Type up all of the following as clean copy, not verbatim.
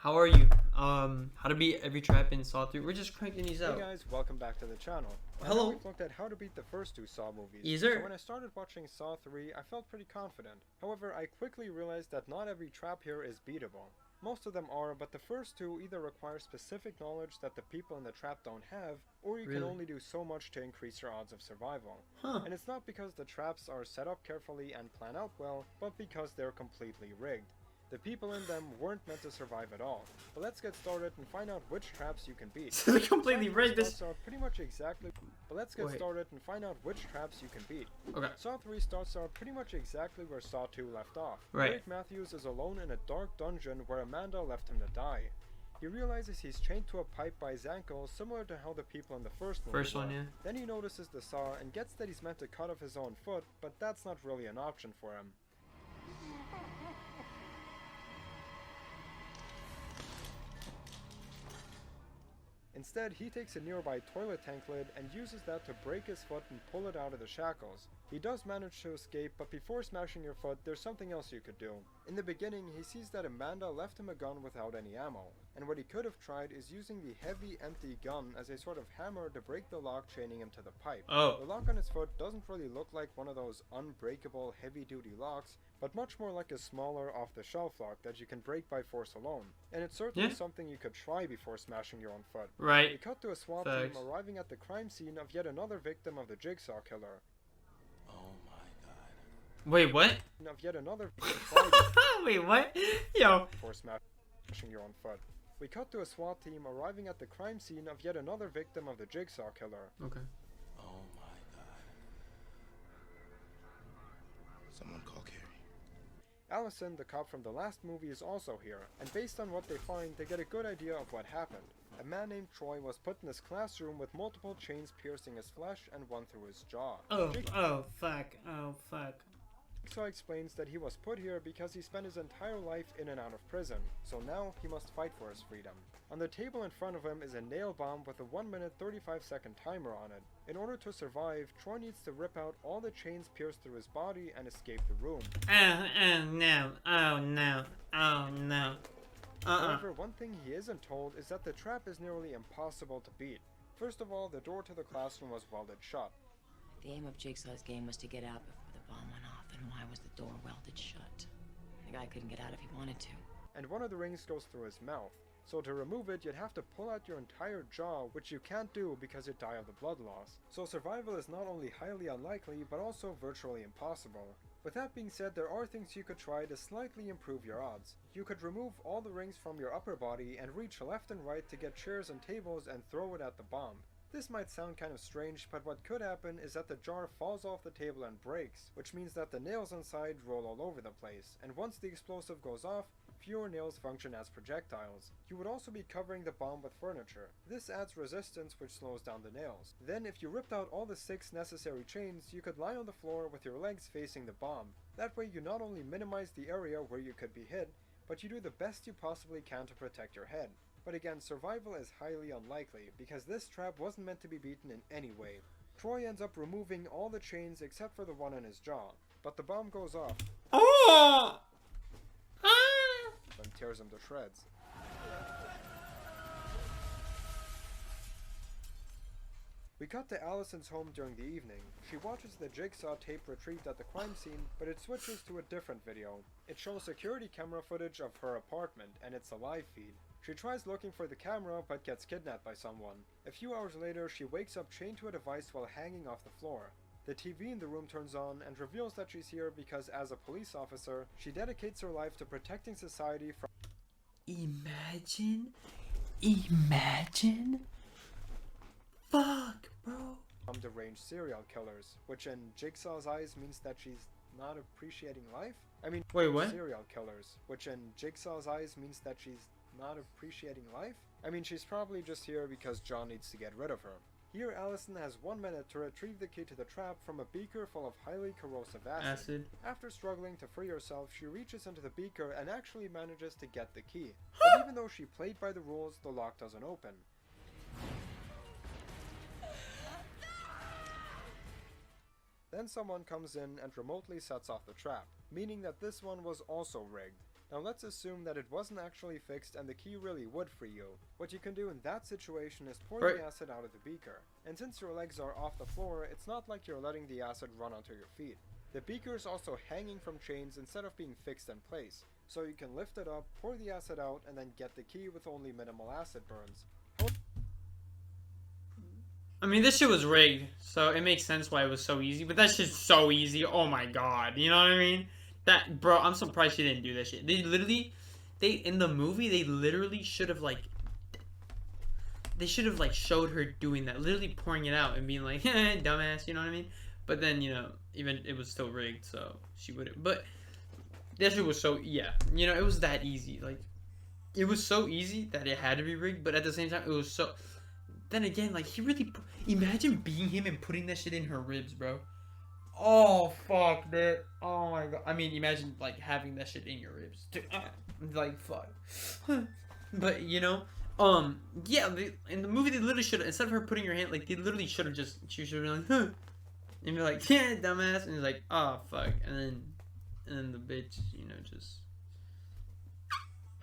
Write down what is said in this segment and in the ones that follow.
How are you? How to beat every trap in Saw 3. We're just cranking these Hey out. guys, welcome back to the channel. Hello. We've looked at how to beat the first two Saw movies. Yes, sir. So when I started watching Saw 3, I felt pretty confident. However, I quickly realized that not every trap here is beatable. Most of them are, but the first two either require specific knowledge that the people in the trap don't have, or you can Really? only do so much to increase your odds of survival. Huh. And it's not because the traps are set up carefully and plan out well, but because they're completely rigged. The people in them weren't meant to survive at all. But let's get started and find out which traps you can beat. So they completely rigged this. Starts out pretty much exactly. But let's get Wait. started and find out which traps you can beat. Okay. Saw 3 starts out pretty much exactly where Saw 2 left off. Right. Dave Matthews is alone in a dark dungeon where Amanda left him to die. He realizes he's chained to a pipe by his ankle, similar to how the people in the first movie First one, were. yeah. Then he notices the saw and gets that he's meant to cut off his own foot, but that's not really an option for him. Instead, he takes a nearby toilet tank lid and uses that to break his foot and pull it out of the shackles. He does manage to escape, but before smashing your foot, there's something else you could do. In the beginning, he sees that Amanda left him a gun without any ammo, and what he could have tried is using the heavy, empty gun as a sort of hammer to break the lock chaining him to the pipe. Oh. The lock on his foot doesn't really look like one of those unbreakable, heavy-duty locks, but much more like a smaller, off-the-shelf lock that you can break by force alone. And it's certainly Yeah. something you could try before smashing your own foot. We Right. cut to a SWAT Facts. team arriving at the crime scene of yet another victim of the Jigsaw killer. Oh my god. Wait, what? Of yet another victim Wait, what? Yo. before smashing your own foot. We cut to a SWAT team arriving at the crime scene of yet another victim of the Jigsaw killer. Okay. Oh my god. Someone call Carrie. Allison, the cop from the last movie, is also here, and based on what they find, they get a good idea of what happened. A man named Troy was put in this classroom with multiple chains piercing his flesh and one through his jaw. Oh, fuck. Oh, fuck. Jigsaw explains that he was put here because he spent his entire life in and out of prison, so now he must fight for his freedom. On the table in front of him is a nail bomb with a 1-minute 35-second timer on it. In order to survive, Troy needs to rip out all the chains pierced through his body and escape the room. Oh, no. Oh, no. Oh, no. However, one thing he isn't told is that the trap is nearly impossible to beat. First of all, the door to the classroom was welded shut. The aim of Jigsaw's game was to get out before the bomb went off, then why was the door welded shut? The guy couldn't get out if he wanted to. And one of the rings goes through his mouth. So to remove it, you'd have to pull out your entire jaw, which you can't do because you'd die of the blood loss. So survival is not only highly unlikely, but also virtually impossible. With that being said, there are things you could try to slightly improve your odds. You could remove all the rings from your upper body and reach left and right to get chairs and tables and throw it at the bomb. This might sound kind of strange, but what could happen is that the jar falls off the table and breaks, which means that the nails inside roll all over the place, and once the explosive goes off, fewer nails function as projectiles. You would also be covering the bomb with furniture. This adds resistance, which slows down the nails. Then, if you ripped out all the 6 necessary chains, you could lie on the floor with your legs facing the bomb. That way you not only minimize the area where you could be hit, but you do the best you possibly can to protect your head. But again, survival is highly unlikely, because this trap wasn't meant to be beaten in any way. Troy ends up removing all the chains except for the one in his jaw, but the bomb goes off Oh! and tears him to shreds. We cut to Allison's home during the evening. She watches the Jigsaw tape retrieved at the crime scene, but it switches to a different video. It shows security camera footage of her apartment, and it's a live feed. She tries looking for the camera, but gets kidnapped by someone. A few hours later, she wakes up chained to a device while hanging off the floor. The TV in the room turns on and reveals that she's here because, as a police officer, she dedicates her life to protecting society from Imagine. Fuck, bro. deranged serial killers, which in Jigsaw's eyes means that she's not appreciating life? Wait, what? Serial killers, which in Jigsaw's eyes means that she's not appreciating life? She's probably just here because John needs to get rid of her. Here, Allison has 1 minute to retrieve the key to the trap from a beaker full of highly corrosive acid. After struggling to free herself, she reaches into the beaker and actually manages to get the key. But even though she played by the rules, the lock doesn't open. Then someone comes in and remotely sets off the trap, meaning that this one was also rigged. Now let's assume that it wasn't actually fixed and the key really would free you. What you can do in that situation is pour Right. the acid out of the beaker. And since your legs are off the floor, it's not like you're letting the acid run onto your feet. The beaker is also hanging from chains instead of being fixed in place. So you can lift it up, pour the acid out, and then get the key with only minimal acid burns. I mean, this shit was rigged, so it makes sense why it was so easy. But that shit's so easy. Oh my god, you know what I mean? That, bro, I'm surprised she didn't do that shit. They in the movie, they literally should have like showed her doing that, literally pouring it out and being like, dumbass, you know what I mean? But then, you know, even it was still rigged, so she wouldn't. But that shit was so, yeah, you know, it was that easy. Like, it was so easy that it had to be rigged, but at the same time, it was so. Then again, like, he really, imagine being him and putting that shit in her ribs, bro. Oh, fuck, dude. Oh, my God. I mean, imagine, like, having that shit in your ribs. Dude, like, fuck. But, you know, yeah, in the movie, they literally should have, instead of her putting her hand, like, they literally should have just, she should have been like, huh. And be like, yeah, dumbass. And he's like, oh, fuck. And then the bitch, you know, just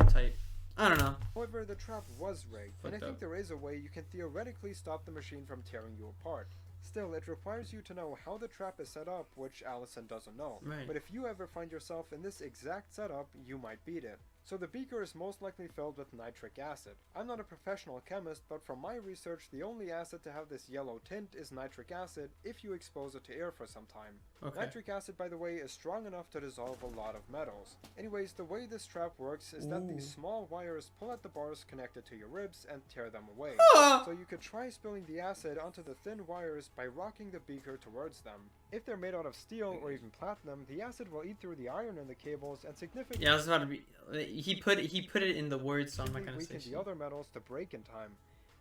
type. I don't know. However, the trap was rigged, and I Fucked think up. there is a way you can theoretically stop the machine from tearing you apart. Still, it requires you to know how the trap is set up, which Allison doesn't know. Right. But if you ever find yourself in this exact setup, you might beat it. So the beaker is most likely filled with nitric acid. I'm not a professional chemist, but from my research, the only acid to have this yellow tint is nitric acid if you expose it to air for some time. Okay. Nitric acid, by the way, is strong enough to dissolve a lot of metals. Anyways, the way this trap works is that these small wires pull at the bars connected to your ribs and tear them away. So you could try spilling the acid onto the thin wires by rocking the beaker towards them. If they're made out of steel or even platinum, the acid will eat through the iron in the cables and significantly Yeah, I was about to be. He put it in the words, so I'm not gonna say weaken shit. the other metals to break in time.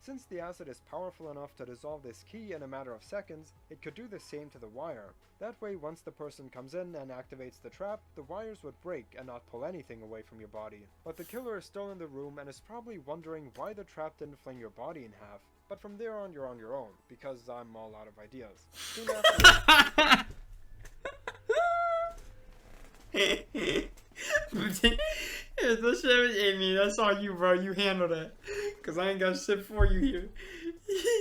Since the acid is powerful enough to dissolve this key in a matter of seconds, it could do the same to the wire. That way, once the person comes in and activates the trap, the wires would break and not pull anything away from your body. But the killer is still in the room and is probably wondering why the trap didn't fling your body in half. But from there on, you're on your own, because I'm all out of ideas. Soon after That shit was Amy. That's all you, bro. You handle that. Cause I ain't got shit for you here.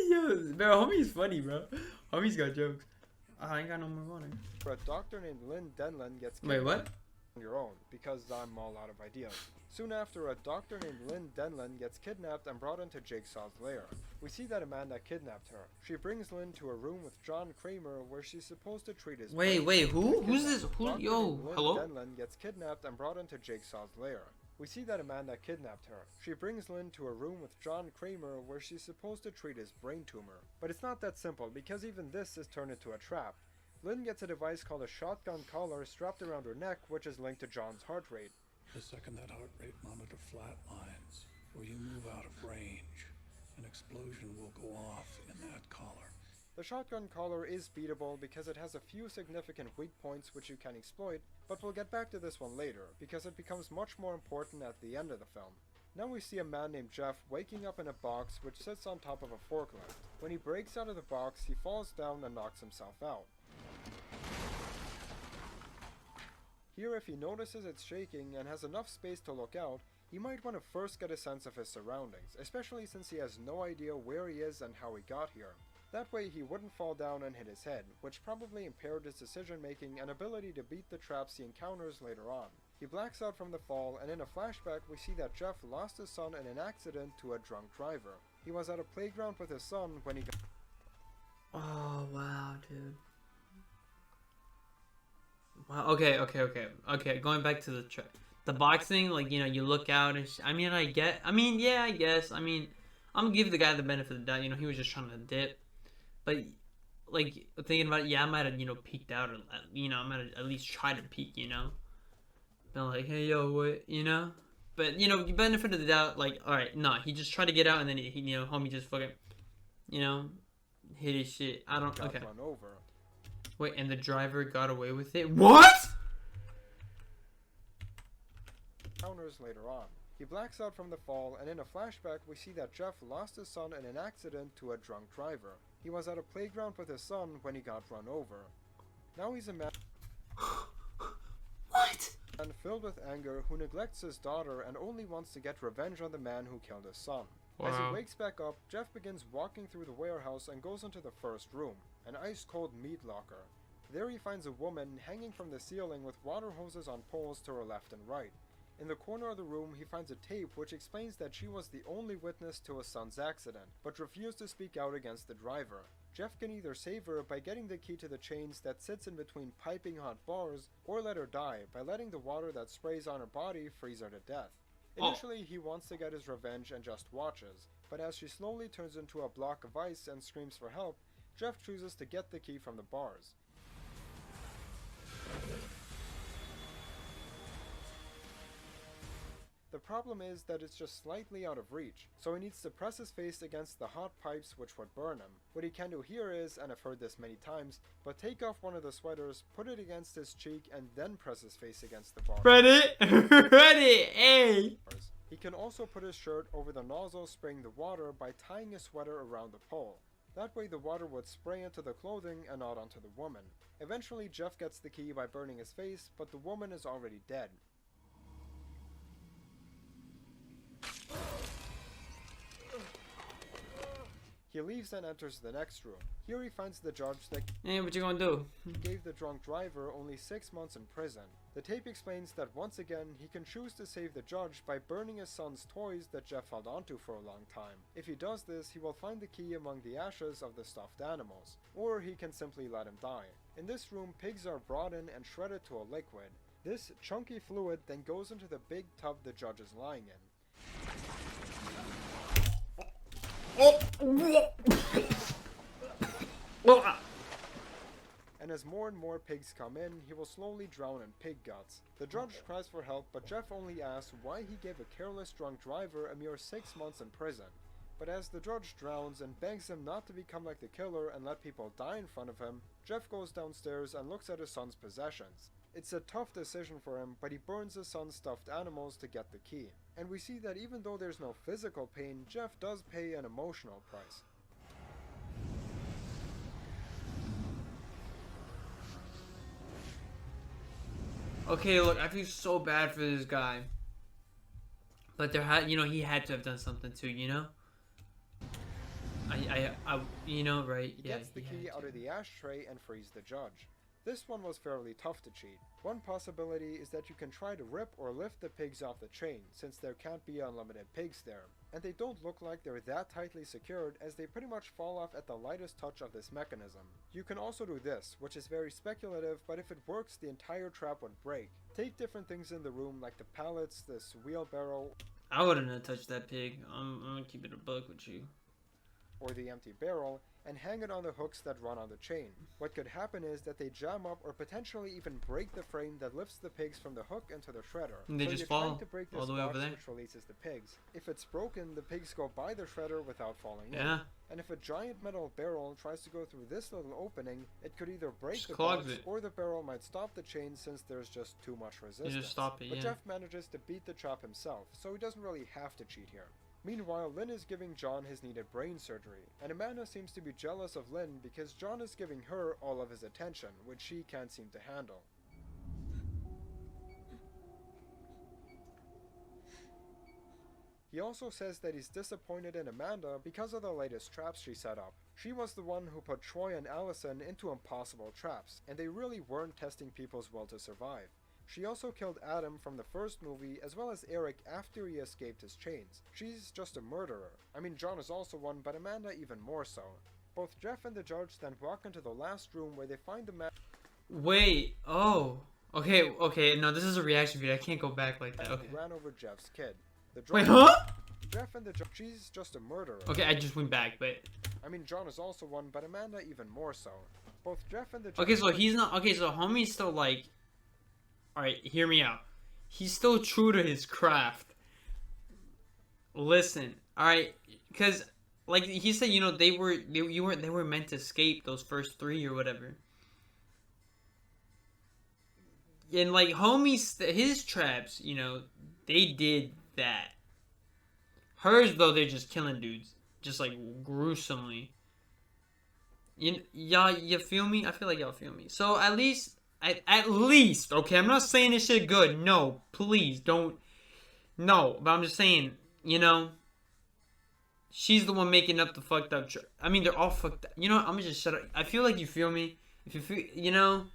Yo, bro, homie's funny, bro. Homie's got jokes. I ain't got no more water. a doctor named Lynn Denlin gets Wait, what? on your own, because I'm all out of ideas. Soon after, a doctor named Lynn Denlin gets kidnapped and brought into Jigsaw's lair. We see that Amanda kidnapped her. She brings Lynn to a room with John Kramer where she's supposed to treat his Wait, who? Who's this? Who? Dr. Yo, named Lynn hello? Denlin gets kidnapped and brought into Jigsaw's lair. We see that Amanda kidnapped her. She brings Lynn to a room with John Kramer where she's supposed to treat his brain tumor. But it's not that simple, because even this is turned into a trap. Lynn gets a device called a shotgun collar strapped around her neck, which is linked to John's heart rate. The second that heart rate monitor flatlines, or you move out of range, an explosion will go off in that collar. The shotgun collar is beatable because it has a few significant weak points which you can exploit, but we'll get back to this one later, because it becomes much more important at the end of the film. Now we see a man named Jeff waking up in a box which sits on top of a forklift. When he breaks out of the box, he falls down and knocks himself out. Here, if he notices it's shaking and has enough space to look out, he might want to first get a sense of his surroundings, especially since he has no idea where he is and how he got here. That way he wouldn't fall down and hit his head, which probably impaired his decision making and ability to beat the traps he encounters later on. He blacks out from the fall, and in a flashback we see that Jeff lost his son in an accident to a drunk driver. He was at a playground with his son when he got Oh wow, dude. Wow. Okay. Going back to the boxing, like, you know, you look out and I mean, I guess. I mean, I'm gonna give the guy the benefit of the doubt. You know, he was just trying to dip, but like thinking about it, yeah, I might have, you know, peeked out, or you know, I might have at least tried to peek. You know, been like, hey, yo, what, you know. But you know, benefit of the doubt, like, all right, nah, he just tried to get out, and then he you know, homie just fucking, you know, hit his shit. I don't. got Okay. run over. Wait, and the driver got away with it? What? Encounters later on. He blacks out from the fall, and in a flashback we see that Jeff lost his son in an accident to a drunk driver. He was at a playground with his son when he got run over. Now he's a man What? man filled with anger who neglects his daughter and only wants to get revenge on the man who killed his son. As he Wow. wakes back up, Jeff begins walking through the warehouse and goes into the first room, an ice-cold meat locker. There he finds a woman hanging from the ceiling with water hoses on poles to her left and right. In the corner of the room, he finds a tape which explains that she was the only witness to his son's accident, but refused to speak out against the driver. Jeff can either save her by getting the key to the chains that sits in between piping hot bars, or let her die by letting the water that sprays on her body freeze her to death. Oh. Initially, he wants to get his revenge and just watches, but as she slowly turns into a block of ice and screams for help, Jeff chooses to get the key from the bars. The problem is that it's just slightly out of reach, so he needs to press his face against the hot pipes which would burn him. What he can do here is, and I've heard this many times, but take off one of the sweaters, put it against his cheek, and then press his face against the bar. Ready? Ready? Hey! He can also put his shirt over the nozzle spraying the water by tying his sweater around the pole. That way the water would spray into the clothing and not onto the woman. Eventually Jeff gets the key by burning his face, but the woman is already dead. He leaves and enters the next room. Here he finds the judge that Hey, what you gonna do? gave the drunk driver only 6 months in prison. The tape explains that once again he can choose to save the judge by burning his son's toys that Jeff held onto for a long time. If he does this, he will find the key among the ashes of the stuffed animals, or he can simply let him die. In this room, pigs are brought in and shredded to a liquid. This chunky fluid then goes into the big tub the judge is lying in. And as more and more pigs come in, he will slowly drown in pig guts. The judge cries for help, but Jeff only asks why he gave a careless drunk driver a mere 6 months in prison. But as the judge drowns and begs him not to become like the killer and let people die in front of him, Jeff goes downstairs and looks at his son's possessions. It's a tough decision for him, but he burns his son's stuffed animals to get the key. And we see that even though there's no physical pain, Jeff does pay an emotional price. Okay, look, I feel so bad for this guy. But there had, he had to have done something too, I right? He gets the key out of the ashtray and frees the judge. This one was fairly tough to cheat. One possibility is that you can try to rip or lift the pigs off the chain, since there can't be unlimited pigs there. And they don't look like they're that tightly secured, as they pretty much fall off at the lightest touch of this mechanism. You can also do this, which is very speculative, but if it works, the entire trap would break. Take different things in the room, like the pallets, this wheelbarrow, I wouldn't have touched that pig. I'm gonna keep it a buck with you. or the empty barrel, and hang it on the hooks that run on the chain. What could happen is that they jam up or potentially even break the frame that lifts the pigs from the hook into the shredder. And they So just you're trying fall to break all this the way over box there? which releases the pigs. If it's broken, the pigs go by the shredder without falling in. Yeah. And if a giant metal barrel tries to go through this little opening, it could either break Just the clogs box it. or the barrel might stop the chain since there's just too much resistance. stop it, But yeah. Jeff manages to beat the trap himself, so he doesn't really have to cheat here. Meanwhile, Lynn is giving John his needed brain surgery, and Amanda seems to be jealous of Lynn because John is giving her all of his attention, which she can't seem to handle. He also says that he's disappointed in Amanda because of the latest traps she set up. She was the one who put Troy and Allison into impossible traps, and they really weren't testing people's will to survive. She also killed Adam from the first movie, as well as Eric after he escaped his chains. She's just a murderer. I mean, John is also one, but Amanda even more so. Both Jeff and the judge then walk into the last room where they find the man Wait. Oh. Okay. No, this is a reaction video. I can't go back like that. Okay. who ran over Jeff's kid. The Wait, judge- huh? Jeff and the judge, she's just a murderer. Okay, I just went back, but I mean, John is also one, but Amanda even more so. Both Jeff and the judge... okay. So he's not. Okay, so homie's still like. All right, hear me out. He's still true to his craft. Listen, all right, because like he said, they were meant to escape those first 3 or whatever. And like homie's his traps, they did that. Hers though, they're just killing dudes, just like gruesomely. Y'all, you feel me? I feel like y'all feel me. So at least At least, okay? I'm not saying this shit good. No, please don't. No, but I'm just saying, you know, she's the one making up the fucked up. I mean, they're all fucked up. You know what? I'm gonna just shut up. I feel like you feel me. If you feel, you know,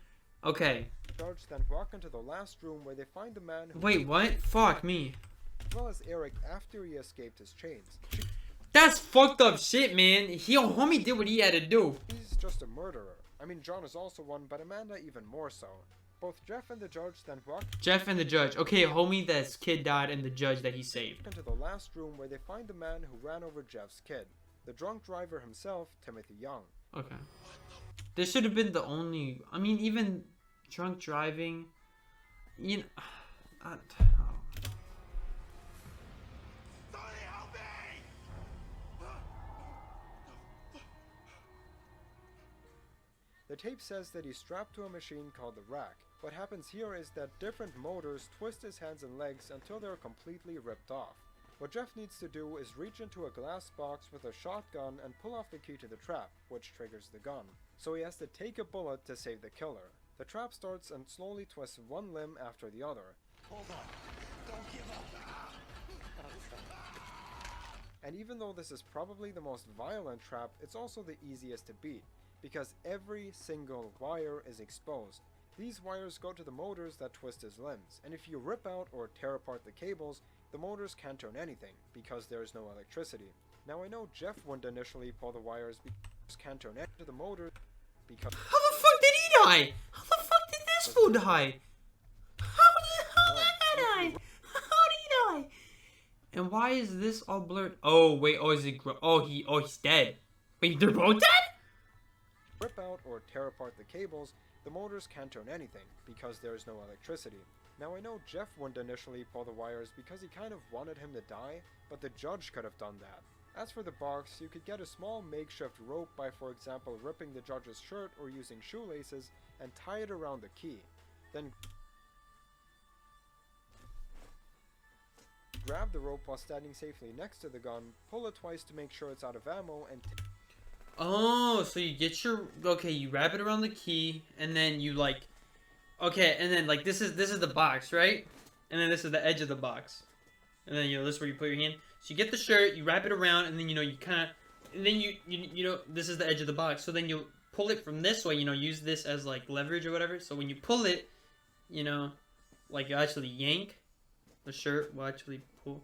okay. Judge then walk into the last room where they find the man who Wait, what? Fuck me. as well as Eric after he escaped his chains. That's fucked up shit, man. Homie did what he had to do. He's just a murderer. I mean, John is also one, but Amanda even more so. Both Jeff and the judge then walk Jeff and the judge. Okay, homie, that kid died, and the judge that he saved. into the last room where they find the man who ran over Jeff's kid. The drunk driver himself, Timothy Young. Okay. This should have been the only. I mean, even drunk driving. You know. Somebody help me! The tape says that he's strapped to a machine called the rack. What happens here is that different motors twist his hands and legs until they're completely ripped off. What Jeff needs to do is reach into a glass box with a shotgun and pull off the key to the trap, which triggers the gun. So he has to take a bullet to save the killer. The trap starts and slowly twists one limb after the other. Hold on. Don't give up. And even though this is probably the most violent trap, it's also the easiest to beat, because every single wire is exposed. These wires go to the motors that twist his limbs, and if you rip out or tear apart the cables, the motors can't turn anything, because there is no electricity. Now I know Jeff wouldn't initially pull the wires because can't turn any to the motor because How the fuck did he die? How the fuck did this fool die? How did I die? How did he die? And why is this all blurred? Oh wait, oh is it? He's dead. Wait, they're both dead? rip out or tear apart the cables, the motors can't turn anything because there is no electricity. Now I know Jeff wouldn't initially pull the wires because he kind of wanted him to die, but the judge could have done that. As for the box, you could get a small makeshift rope by, for example, ripping the judge's shirt or using shoelaces and tie it around the key. Then grab the rope while standing safely next to the gun, pull it twice to make sure it's out of ammo, and Oh, so you get your you wrap it around the key, and then you like, and then like this is the box, right? And then this is the edge of the box, and then this is where you put your hand. So you get the shirt, you wrap it around, and then you kind of, and then you this is the edge of the box. So then you pull it from this way, use this as like leverage or whatever. So when you pull it, like you actually yank, the shirt will actually pull.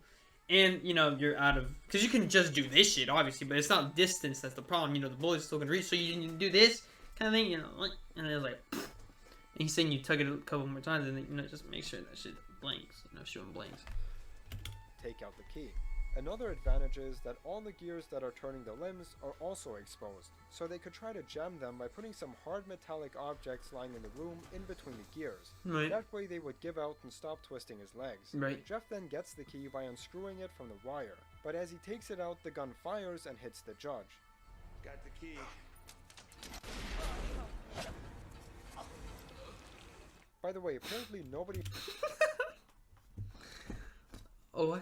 And, you're out of... Because you can just do this shit, obviously, but it's not distance that's the problem. The bullet's still going to reach. So you can do this kind of thing, and it's like... And he's saying you tug it a couple more times, and then, just make sure that shit blanks. Shooting blanks. take out the key. Another advantage is that all the gears that are turning the limbs are also exposed, so they could try to jam them by putting some hard metallic objects lying in the room in between the gears. Right. That way they would give out and stop twisting his legs. Right. Jeff then gets the key by unscrewing it from the wire, but as he takes it out, the gun fires and hits the judge. Got the key. By the way, apparently nobody Oh, what?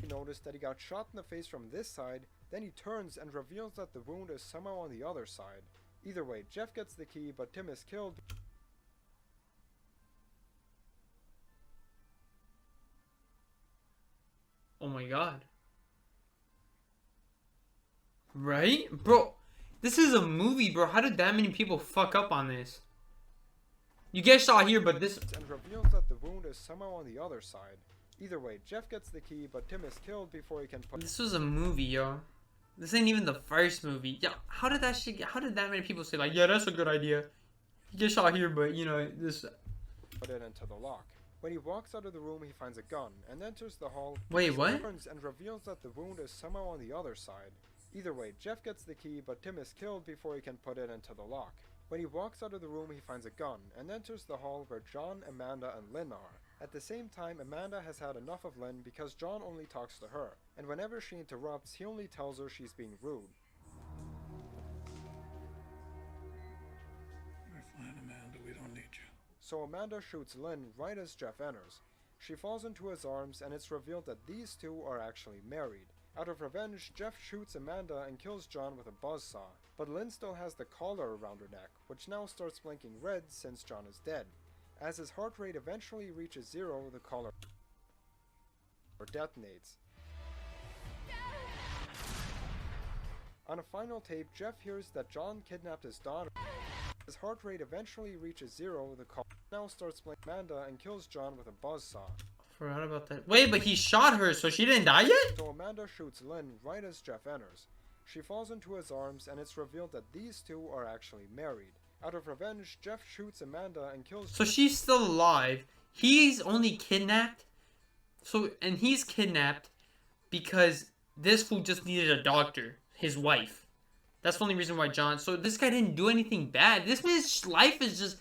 noticed that he got shot in the face from this side, then he turns and reveals that the wound is somehow on the other side. Either way, Jeff gets the key, but Tim is killed. Oh my god. Right? Bro, this is a movie, bro. How did that many people fuck up on this? You get shot here, but this... And reveals that the wound is somehow on the other side. Either way, Jeff gets the key, but Tim is killed before he can put This was a movie, yo. This ain't even the first movie. Yeah, how did that many people say, like, yeah, that's a good idea. You get shot here, but, this... it into the lock. When he walks out of the room, he finds a gun, and enters the hall. Wait, what? Turns and reveals that the wound is somehow on the other side. Either way, Jeff gets the key, but Tim is killed before he can put it into the lock. When he walks out of the room, he finds a gun, and enters the hall where John, Amanda, and Lynn are. At the same time, Amanda has had enough of Lynn because John only talks to her, and whenever she interrupts, he only tells her she's being rude. We're fine, Amanda. We don't need you. So Amanda shoots Lynn right as Jeff enters. She falls into his arms, and it's revealed that these two are actually married. Out of revenge, Jeff shoots Amanda and kills John with a buzzsaw, but Lynn still has the collar around her neck, which now starts blinking red since John is dead. As his heart rate eventually reaches 0, the collar detonates. On a final tape, Jeff hears that John kidnapped his daughter. His heart rate eventually reaches 0, the collar now starts playing Amanda and kills John with a buzzsaw. Forgot about that. Wait, but he shot her, so she didn't die yet? So Amanda shoots Lynn right as Jeff enters. She falls into his arms and it's revealed that these two are actually married. Out of revenge, Jeff shoots Amanda and kills... So she's still alive. He's only kidnapped. And he's kidnapped because this fool just needed a doctor. His wife. That's the only reason why John... So this guy didn't do anything bad. This man's life is just...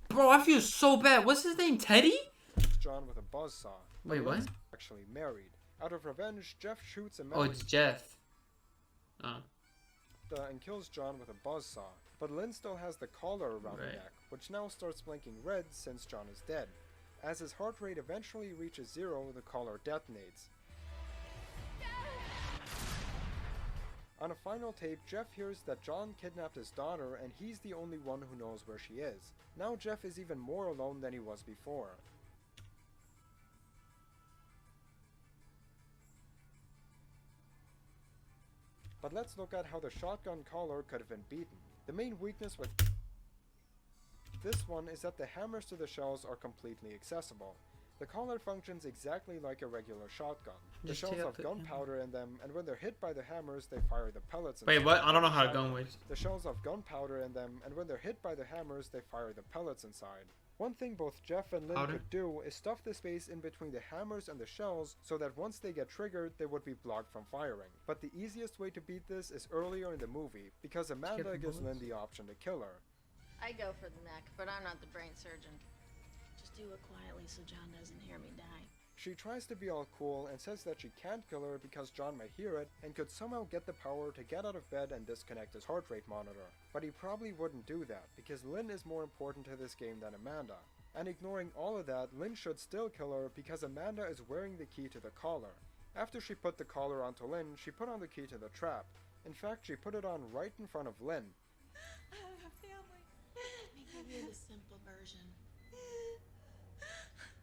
Bro, I feel so bad. What's his name? Teddy? John with a buzzsaw. Wait, what? Actually married. Out of revenge, Jeff shoots Amanda... Oh, it's Jeff. Oh. And kills John with a buzzsaw. But Lynn still has the collar around her neck, which now starts blinking red since John is dead. As his heart rate eventually reaches 0, the collar detonates. On a final tape, Jeff hears that John kidnapped his daughter and he's the only one who knows where she is. Now Jeff is even more alone than he was before. But let's look at how the shotgun collar could have been beaten. The main weakness with this one is that the hammers to the shells are completely accessible. The collar functions exactly like a regular shotgun. The shells have gunpowder in them, and when they're hit by the hammers, they fire the pellets inside. Wait, what? I don't know how to gun works. The shells have gunpowder in them, and when they're hit by the hammers, they fire the pellets inside. One thing both Jeff and Lynn could do is stuff the space in between the hammers and the shells so that once they get triggered, they would be blocked from firing. But the easiest way to beat this is earlier in the movie, because Amanda gives Lynn the option to kill her. I go for the neck, but I'm not the brain surgeon. Just do it quietly so John doesn't hear me die. She tries to be all cool and says that she can't kill her because John might hear it and could somehow get the power to get out of bed and disconnect his heart rate monitor. But he probably wouldn't do that because Lynn is more important to this game than Amanda. And ignoring all of that, Lynn should still kill her because Amanda is wearing the key to the collar. After she put the collar onto Lynn, she put on the key to the trap. In fact, she put it on right in front of Lynn. I have a family. Let me give you the simple version.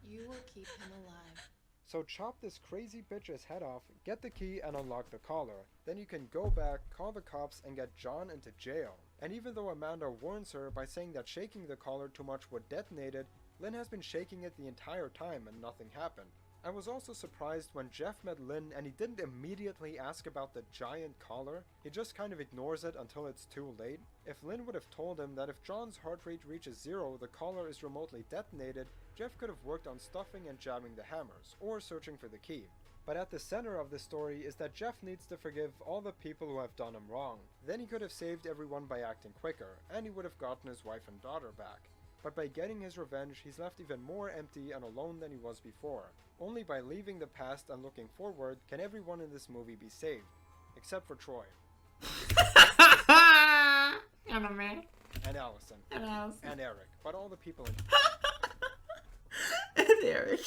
You will keep him alive. So chop this crazy bitch's head off, get the key and unlock the collar. Then you can go back, call the cops and get John into jail. And even though Amanda warns her by saying that shaking the collar too much would detonate it, Lynn has been shaking it the entire time and nothing happened. I was also surprised when Jeff met Lynn and he didn't immediately ask about the giant collar. He just kind of ignores it until it's too late. If Lynn would have told him that if John's heart rate reaches 0, the collar is remotely detonated, Jeff could have worked on stuffing and jamming the hammers, or searching for the key. But at the center of the story is that Jeff needs to forgive all the people who have done him wrong. Then he could have saved everyone by acting quicker, and he would have gotten his wife and daughter back. But by getting his revenge, he's left even more empty and alone than he was before. Only by leaving the past and looking forward can everyone in this movie be saved. Except for Troy. And Allison. And Eric. But all the people in And Eric.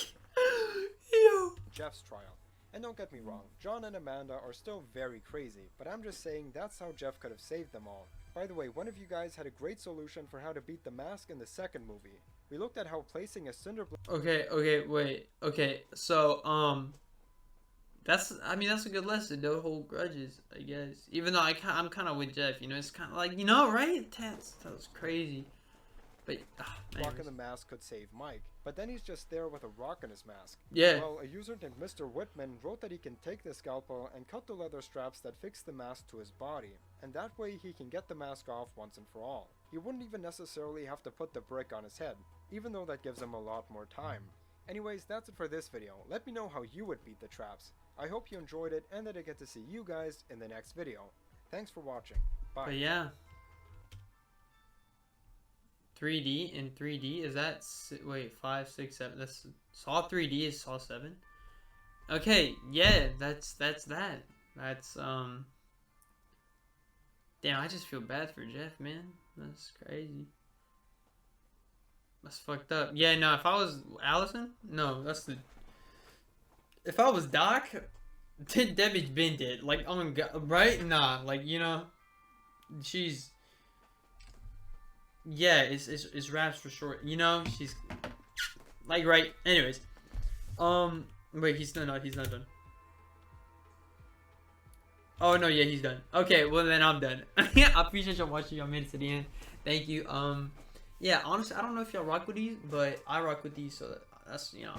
Yo. Jeff's trial. And don't get me wrong, John and Amanda are still very crazy, but I'm just saying that's how Jeff could have saved them all. By the way, one of you guys had a great solution for how to beat the mask in the second movie. We looked at how placing a cinder block... Okay, so, that's a good lesson, don't hold grudges, I guess. Even though I'm kind of with Jeff, you know, it's kind of like, you know, right? That was crazy. But, block in the mask could save Mike, but then he's just there with a rock in his mask. Yeah. Well, a user named Mr. Whitman wrote that he can take the scalpel and cut the leather straps that fix the mask to his body, and that way he can get the mask off once and for all. He wouldn't even necessarily have to put the brick on his head, even though that gives him a lot more time. Anyways, that's it for this video. Let me know how you would beat the traps. I hope you enjoyed it and that I get to see you guys in the next video. Thanks for watching. Bye. But yeah. 3D in 3D, is that, wait, 5, 6, 7, that's, Saw 3D is Saw 7? Okay, yeah, that's that. That's, damn, I just feel bad for Jeff, man. That's crazy. That's fucked up. Yeah, no, if I was Allison, no, if I was Doc, Debbie's been dead, like, on God, right? Nah, like, you know, she's, yeah, it's raps for short, you know, she's Like, right? Anyways. Wait, he's still not. He's not done. Oh no, yeah, he's done. Okay, well then I'm done. I appreciate y'all watching. Y'all made it to the end. Thank you. Yeah, honestly, I don't know if y'all rock with these, but I rock with these, so that's, you know,